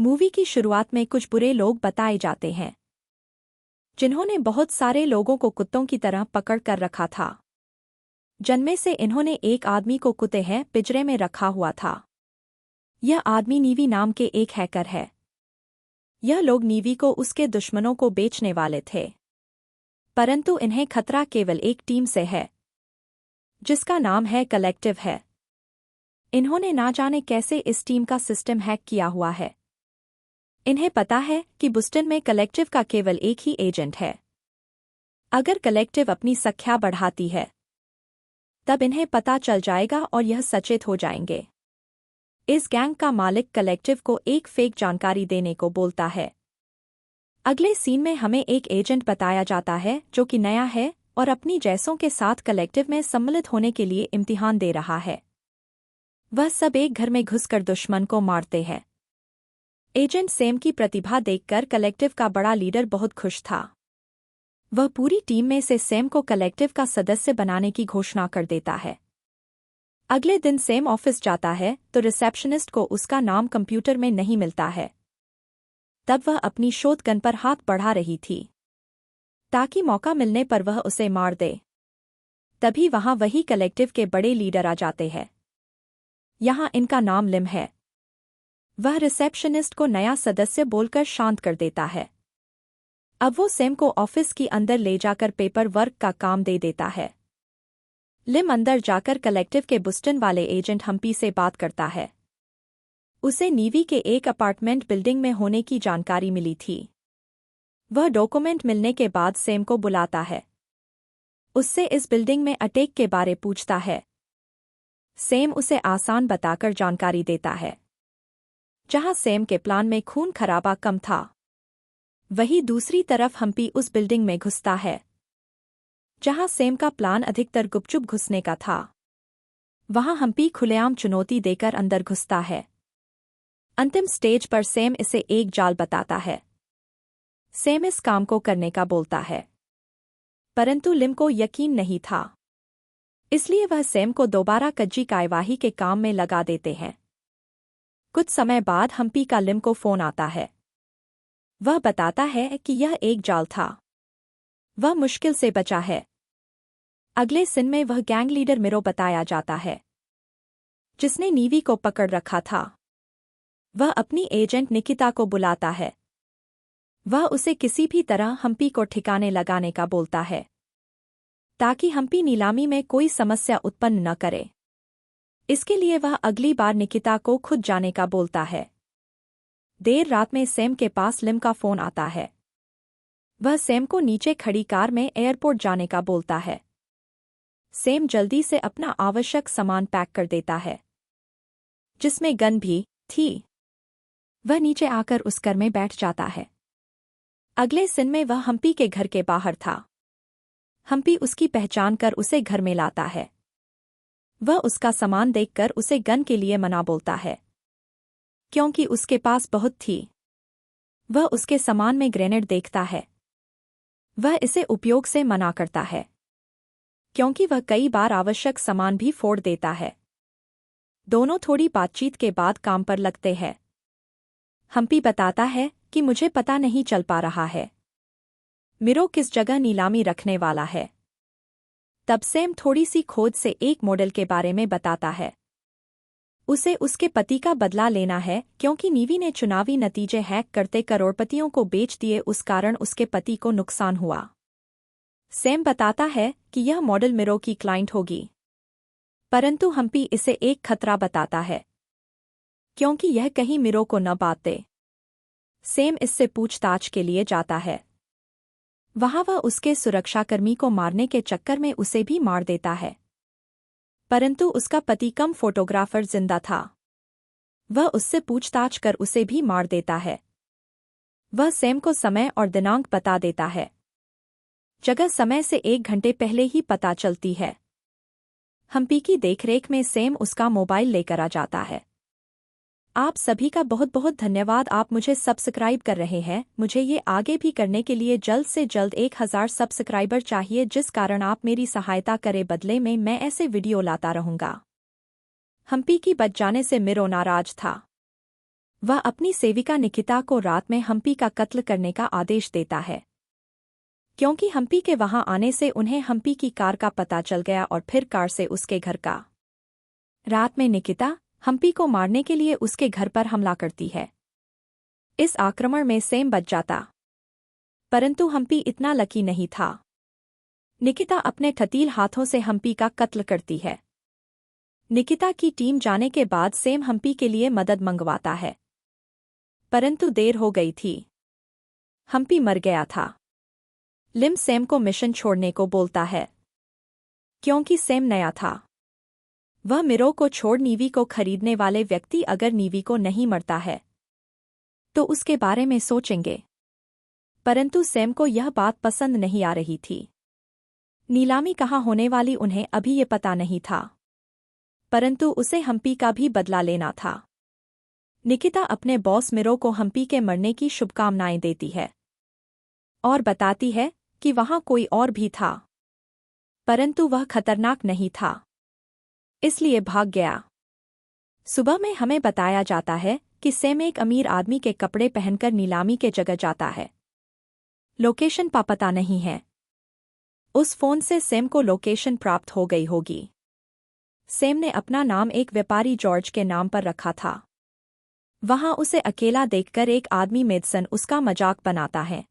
Movie की शुरुआत में कुछ बुरे लोग बताए जाते हैं जिन्होंने बहुत सारे लोगों को कुत्तों की तरह पकड़ कर रखा था। जन्मे से इन्होंने एक आदमी को कुत्ते हैं पिंजरे में रखा हुआ था। यह आदमी नीवी नाम के एक हैकर है। यह लोग नीवी को उसके दुश्मनों को बेचने वाले थे, परंतु इन्हें खतरा केवल एक टीम से है जिसका नाम है कलेक्टिव है। इन्होंने ना जाने कैसे इस टीम का सिस्टम हैक किया हुआ है। इन्हें पता है कि बोस्टन में कलेक्टिव का केवल एक ही एजेंट है। अगर कलेक्टिव अपनी संख्या बढ़ाती है तब इन्हें पता चल जाएगा और यह सचेत हो जाएंगे। इस गैंग का मालिक कलेक्टिव को एक फेक जानकारी देने को बोलता है। अगले सीन में हमें एक एजेंट बताया जाता है जो कि नया है और अपनी जैसों के साथ कलेक्टिव में सम्मिलित होने के लिए इम्तिहान दे रहा है। वह सब एक घर में घुसकर दुश्मन को मारते हैं। एजेंट सैम की प्रतिभा देखकर कलेक्टिव का बड़ा लीडर बहुत खुश था। वह पूरी टीम में से सैम को कलेक्टिव का सदस्य बनाने की घोषणा कर देता है। अगले दिन सैम ऑफिस जाता है तो रिसेप्शनिस्ट को उसका नाम कंप्यूटर में नहीं मिलता है। तब वह अपनी शोध गन पर हाथ बढ़ा रही थी ताकि मौका मिलने पर वह उसे मार दे। तभी वहां वही कलेक्टिव के बड़े लीडर आ जाते हैं। यहां इनका नाम लिम है। वह रिसेप्शनिस्ट को नया सदस्य बोलकर शांत कर देता है। अब वो सैम को ऑफिस की अंदर ले जाकर पेपर वर्क का काम दे देता है। लिम अंदर जाकर कलेक्टिव के बोस्टन वाले एजेंट हम्पी से बात करता है। उसे नीवी के एक अपार्टमेंट बिल्डिंग में होने की जानकारी मिली थी। वह डॉक्यूमेंट मिलने के बाद सैम को बुलाता है। उससे इस बिल्डिंग में अटैक के बारे पूछता है। सैम उसे आसान बताकर जानकारी देता है। जहां सैम के प्लान में खून खराबा कम था, वहीं दूसरी तरफ हम्पी उस बिल्डिंग में घुसता है जहां सैम का प्लान अधिकतर गुपचुप घुसने का था। वहां हम्पी खुलेआम चुनौती देकर अंदर घुसता है। अंतिम स्टेज पर सैम इसे एक जाल बताता है। सैम इस काम को करने का बोलता है, परंतु लिम को यकीन नहीं था, इसलिए वह सैम को दोबारा कज्जी कार्यवाही के काम में लगा देते हैं। कुछ समय बाद हम्पी का लिम को फोन आता है। वह बताता है कि यह एक जाल था। वह मुश्किल से बचा है। अगले सीन में वह गैंग लीडर मिरो बताया जाता है जिसने नीवी को पकड़ रखा था। वह अपनी एजेंट निकिता को बुलाता है। वह उसे किसी भी तरह हम्पी को ठिकाने लगाने का बोलता है ताकि हम्पी नीलामी में कोई समस्या उत्पन्न न करे। इसके लिए वह अगली बार निकिता को खुद जाने का बोलता है। देर रात में सैम के पास लिम का फोन आता है। वह सैम को नीचे खड़ी कार में एयरपोर्ट जाने का बोलता है। सैम जल्दी से अपना आवश्यक सामान पैक कर देता है जिसमें गन भी थी। वह नीचे आकर उस कार में बैठ जाता है। अगले सीन में वह हम्पी के घर के बाहर था। हम्पी उसकी पहचान कर उसे घर में लाता है। वह उसका सामान देखकर उसे गन के लिए मना बोलता है क्योंकि उसके पास बहुत थी। वह उसके सामान में ग्रेनेड देखता है। वह इसे उपयोग से मना करता है क्योंकि वह कई बार आवश्यक सामान भी फोड़ देता है। दोनों थोड़ी बातचीत के बाद काम पर लगते हैं। हम्पी बताता है कि मुझे पता नहीं चल पा रहा है मिरो किस जगह नीलामी रखने वाला है। तब सैम थोड़ी सी खोज से एक मॉडल के बारे में बताता है। उसे उसके पति का बदला लेना है क्योंकि नीवी ने चुनावी नतीजे हैक करते करोड़पतियों को बेच दिए, उस कारण उसके पति को नुकसान हुआ। सैम बताता है कि यह मॉडल मिरो की क्लाइंट होगी, परंतु हम्पी इसे एक खतरा बताता है क्योंकि यह कहीं मिरो को न बात दे। सैम इससे पूछताछ के लिए जाता है। वहां वह उसके सुरक्षाकर्मी को मारने के चक्कर में उसे भी मार देता है, परंतु उसका पति कम फोटोग्राफर जिंदा था। वह उससे पूछताछ कर उसे भी मार देता है। वह सैम को समय और दिनांक बता देता है। जगह समय से 1 घंटे पहले ही पता चलती है। हम्पी की देखरेख में सैम उसका मोबाइल लेकर आ जाता है। आप सभी का बहुत बहुत धन्यवाद। आप मुझे सब्सक्राइब कर रहे हैं। मुझे ये आगे भी करने के लिए जल्द से जल्द 1000 सब्सक्राइबर चाहिए, जिस कारण आप मेरी सहायता करें। बदले में मैं ऐसे वीडियो लाता रहूंगा। हम्पी की बच जाने से मिरो नाराज था। वह अपनी सेविका निकिता को रात में हम्पी का कत्ल करने का आदेश देता है, क्योंकि हम्पी के वहां आने से उन्हें हम्पी की कार का पता चल गया और फिर कार से उसके घर का। रात में निकिता हम्पी को मारने के लिए उसके घर पर हमला करती है। इस आक्रमण में सैम बच जाता, परंतु हम्पी इतना लकी नहीं था। निकिता अपने ठतील हाथों से हम्पी का कत्ल करती है। निकिता की टीम जाने के बाद सैम हम्पी के लिए मदद मंगवाता है, परंतु देर हो गई थी। हम्पी मर गया था। लिम सैम को मिशन छोड़ने को बोलता है, क्योंकि सैम नया था। वह मिरो को छोड़ नीवी को खरीदने वाले व्यक्ति अगर नीवी को नहीं मरता है तो उसके बारे में सोचेंगे, परंतु सैम को यह बात पसंद नहीं आ रही थी। नीलामी कहाँ होने वाली उन्हें अभी ये पता नहीं था, परंतु उसे हम्पी का भी बदला लेना था। निकिता अपने बॉस मिरो को हम्पी के मरने की शुभकामनाएं देती है और बताती है कि वहां कोई और भी था, परंतु वह खतरनाक नहीं था, इसलिए भाग गया। सुबह में हमें बताया जाता है कि सैम एक अमीर आदमी के कपड़े पहनकर नीलामी के जगह जाता है। लोकेशन का पता नहीं है। उस फोन से सैम को लोकेशन प्राप्त हो गई होगी। सैम ने अपना नाम एक व्यापारी जॉर्ज के नाम पर रखा था। वहां उसे अकेला देखकर एक आदमी मेडसन उसका मजाक बनाता है।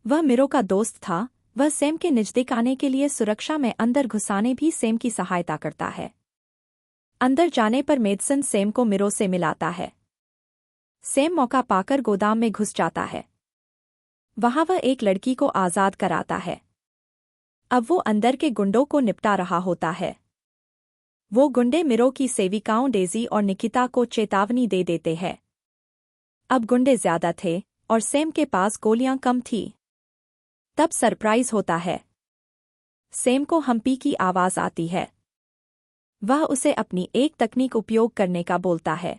वह मिरो का दोस्त था। वह सैम के नजदीक आने के लिए सुरक्षा में अंदर घुसाने भी सैम की सहायता करता है। अंदर जाने पर मेडसन सैम को मिरो से मिलाता है। सैम मौका पाकर गोदाम में घुस जाता है। वहां वह एक लड़की को आजाद कराता है। अब वो अंदर के गुंडों को निपटा रहा होता है। वो गुंडे मिरो की सेविकाओं डेजी और निकिता को चेतावनी दे देते हैं। अब गुंडे ज्यादा थे और सैम के पास गोलियां कम थी। तब सरप्राइज होता है। सैम को हम्पी की आवाज आती है। वह उसे अपनी एक तकनीक उपयोग करने का बोलता है,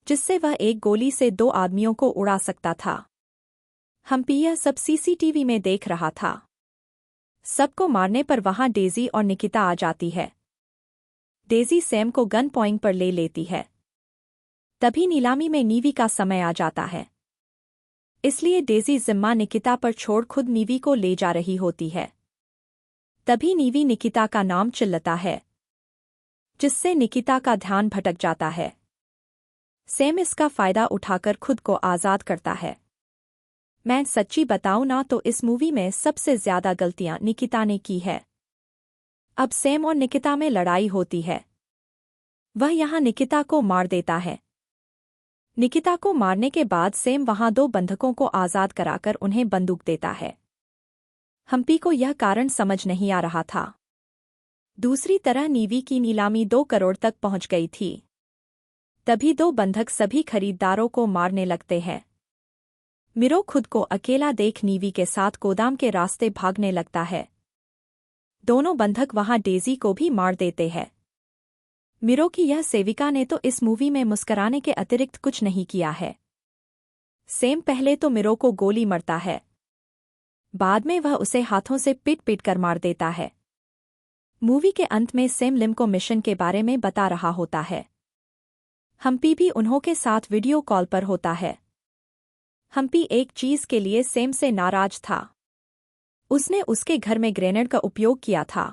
जिससे वह एक गोली से 2 आदमियों को उड़ा सकता था। हम्पी यह सब सीसीटीवी में देख रहा था। सबको मारने पर वहां डेजी और निकिता आ जाती है। डेजी सैम को गन पॉइंट पर ले लेती है। तभी नीलामी में नीवी का समय आ जाता है, इसलिए डेजी जिम्मा निकिता पर छोड़ खुद नीवी को ले जा रही होती है। तभी नीवी निकिता का नाम चिल्लाता है, जिससे निकिता का ध्यान भटक जाता है। सैम इसका फायदा उठाकर खुद को आजाद करता है। मैं सच्ची बताऊं ना तो इस मूवी में सबसे ज्यादा गलतियां निकिता ने की है। अब सैम और निकिता में लड़ाई होती है। वह यहां निकिता को मार देता है। निकिता को मारने के बाद सैम वहां 2 बंधकों को आजाद कराकर उन्हें बंदूक देता है। हम्पी को यह कारण समझ नहीं आ रहा था। दूसरी तरह नीवी की नीलामी 2 करोड़ तक पहुंच गई थी। तभी 2 बंधक सभी खरीदारों को मारने लगते हैं। मिरो खुद को अकेला देख नीवी के साथ गोदाम के रास्ते भागने लगता है। दोनों बंधक वहां डेजी को भी मार देते हैं। मिरो की यह सेविका ने तो इस मूवी में मुस्कुराने के अतिरिक्त कुछ नहीं किया है। सैम पहले तो मिरो को गोली मारता है, बाद में वह उसे हाथों से पीट-पीट कर मार देता है। मूवी के अंत में सैम लिम को मिशन के बारे में बता रहा होता है। हम्पी भी उन्हों के साथ वीडियो कॉल पर होता है। हम्पी एक चीज के लिए सैम से नाराज था। उसने उसके घर में ग्रेनेड का उपयोग किया था।